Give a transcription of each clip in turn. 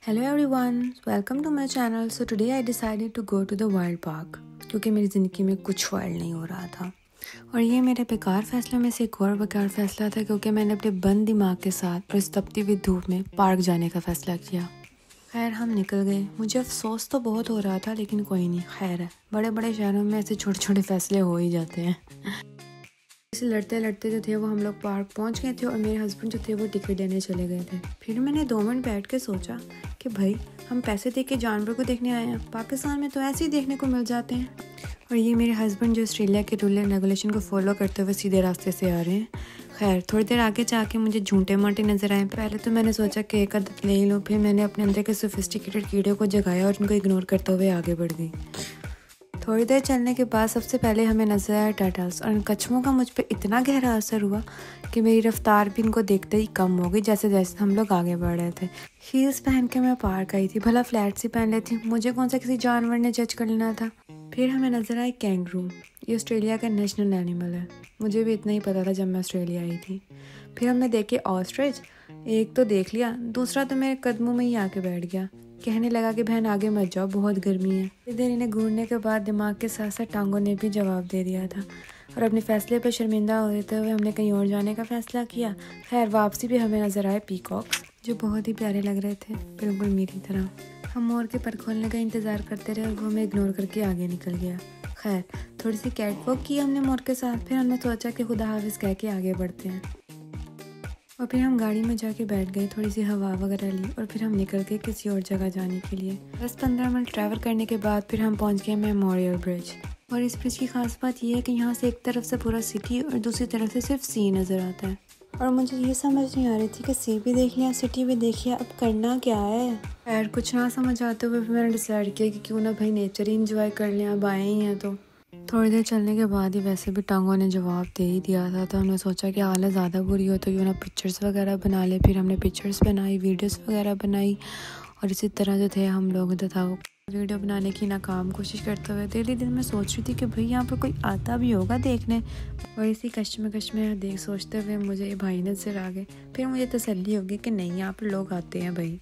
Hello everyone, welcome to my channel. So today I decided to go to the world park क्योंकि मेरी ज़िंदगी में कुछ world नहीं हो रहा था। और ये मेरे बेकार फैसलों में से एक और बेकार फैसला था क्योंकि मैंने अपने बंद दिमाग के साथ और इस तपती हुई धूप में पार्क जाने का फ़ैसला किया। खैर हम निकल गए। मुझे अफसोस तो बहुत हो रहा था लेकिन कोई नहीं, खैर है, बड़े बड़े शहरों में ऐसे छोटे छोटे फैसले हो ही जाते हैं। इसे लड़ते लड़ते जो थे वो हम लोग पार्क पहुंच गए थे और मेरे हस्बैंड जो थे वो टिकट लेने चले गए थे। फिर मैंने 2 मिनट बैठ के सोचा कि भाई हम पैसे दे के जानवर को देखने आए हैं, पाकिस्तान में तो ऐसे ही देखने को मिल जाते हैं। और ये मेरे हस्बैंड जो ऑस्ट्रेलिया के रूल एंड रेगुलेशन को फॉलो करते हुए सीधे रास्ते से आ रहे हैं। खैर थोड़ी देर आगे जाके मुझे झूठे माटे नजर आए। पहले तो मैंने सोचा कि एक आदत ले ही लूँ, फिर मैंने अपने अंदर के सोफिस्टिकेटेड कीड़े को जगाया और उनको इग्नोर करते हुए आगे बढ़ गई। थोड़ी देर चलने के बाद सबसे पहले हमें नजर आया टर्टल्स और इन कछुओं का मुझ पे इतना गहरा असर हुआ कि मेरी रफ्तार भी इनको देखते ही कम हो गई जैसे जैसे हम लोग आगे बढ़ रहे थे। हील्स पहन के मैं पार्क आई थी, भला फ्लैट सी पहन लेती, मुझे कौन सा किसी जानवर ने जज कर लेना था। फिर हमें नजर आया कैंगरू। ये ऑस्ट्रेलिया का नेशनल एनिमल है, मुझे भी इतना ही पता था जब मैं ऑस्ट्रेलिया आई थी। फिर हमने देखे ऑस्ट्रिच, एक तो देख लिया, दूसरा तो मेरे कदमों में ही आके बैठ गया, कहने लगा कि बहन आगे मत जाओ, बहुत गर्मी है। थोड़ी देर इन्हें घूरने के बाद दिमाग के साथ साथ टांगों ने भी जवाब दे दिया था और अपने फैसले पर शर्मिंदा होते हुए हमने कहीं और जाने का फैसला किया। खैर वापसी भी हमें नजर आए पीकॉक्स जो बहुत ही प्यारे लग रहे थे, बिल्कुल मेरी तरह। हम मोर के पर खोलने का इंतज़ार करते रहे और वो हमें इग्नोर करके आगे निकल गया। खैर थोड़ी सी कैट वॉक की हमने मोर के साथ, फिर हमने सोचा कि खुदा हाफिज़ कह के आगे बढ़ते हैं। और फिर हम गाड़ी में जाके बैठ गए, थोड़ी सी हवा वगैरह ली और फिर हम निकल गए किसी और जगह जाने के लिए। 10-15 मिनट ट्रैवल करने के बाद फिर हम पहुंच गए मेमोरियल ब्रिज। और इस ब्रिज की खास बात यह है कि यहाँ से एक तरफ से पूरा सिटी और दूसरी तरफ से सिर्फ सी नज़र आता है। और मुझे ये समझ नहीं आ रही थी कि सी भी देख लिया, सिटी भी देख लिया, अब करना क्या है। खैर कुछ ना समझ आते हुए फिर मैंने डिसाइड किया कि क्यों ना भाई नेचर ही इंजॉय कर लें, अब आए ही हैं तो। थोड़ी देर चलने के बाद ही वैसे भी टांगों ने जवाब दे ही दिया था, तो हमने सोचा कि हालत ज़्यादा बुरी हो तो क्यों ना पिक्चर्स वगैरह बना ले। फिर हमने पिक्चर्स बनाई, वीडियोस वगैरह बनाई और इसी तरह जो थे हम लोग जो था वो वीडियो बनाने की नाकाम कोशिश करते हुए डेली दिन में सोच रही थी कि भाई यहाँ पर कोई आता भी होगा देखने। और इसी कश्मकश में देख सोचते हुए मुझे ये भाई नजर आ गए। फिर मुझे तसल्ली होगी कि नहीं यहाँ पर लोग आते हैं भाई।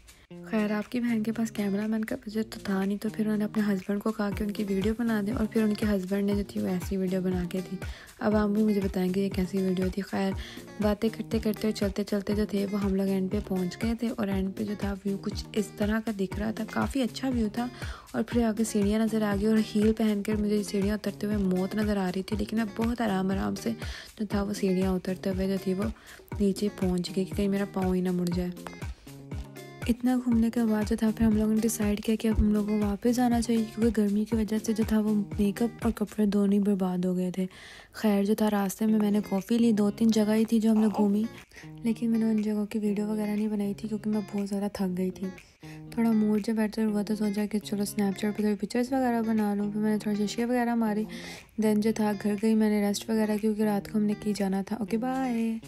खैर आपकी बहन के पास कैमरा मैन का बजट तो था नहीं, तो फिर उन्होंने अपने हस्बैंड को कहा कि उनकी वीडियो बना दे और फिर उनके हस्बैंड ने जो थी वो ऐसी वीडियो बना के दी। अब आप भी मुझे बताएंगे ये कैसी वीडियो थी। खैर बातें करते करते और चलते चलते जो थे वो हम लोग एंड पे पहुंच गए थे और एंड पे जो था व्यू कुछ इस तरह का दिख रहा था, काफ़ी अच्छा व्यू था। और फिर आगे सीढ़ियाँ नज़र आ गई और हील पहन कर मुझे सीढ़ियाँ उतरते हुए मौत नज़र आ रही थी, लेकिन मैं बहुत आराम से जो था वो सीढ़ियाँ उतरते हुए जो थी वो नीचे पहुँच गई कि कहीं मेरा पाँव ही ना मुड़ जाए। इतना घूमने के बाद जो था फिर हम लोगों ने डिसाइड किया कि अब हम लोगों को वापस जाना चाहिए क्योंकि गर्मी की वजह से जो था वो मेकअप और कपड़े दोनों ही बर्बाद हो गए थे। खैर जो था रास्ते में मैंने कॉफ़ी ली, 2-3 जगह ही थी जो हमने घूमी, लेकिन मैंने उन जगहों की वीडियो वगैरह नहीं बनाई थी क्योंकि मैं बहुत ज़्यादा थक गई थी। थोड़ा मूड जब बेटर हुआ तो सोचा कि चलो स्नैपचैट पर थोड़ी पिक्चर्स वगैरह बना लूँ। फिर मैंने थोड़ी शीशे वगैरह मारी, देन जो था घर गई, मैंने रेस्ट वगैरह क्योंकि रात को हमने की जाना था। Okay bye.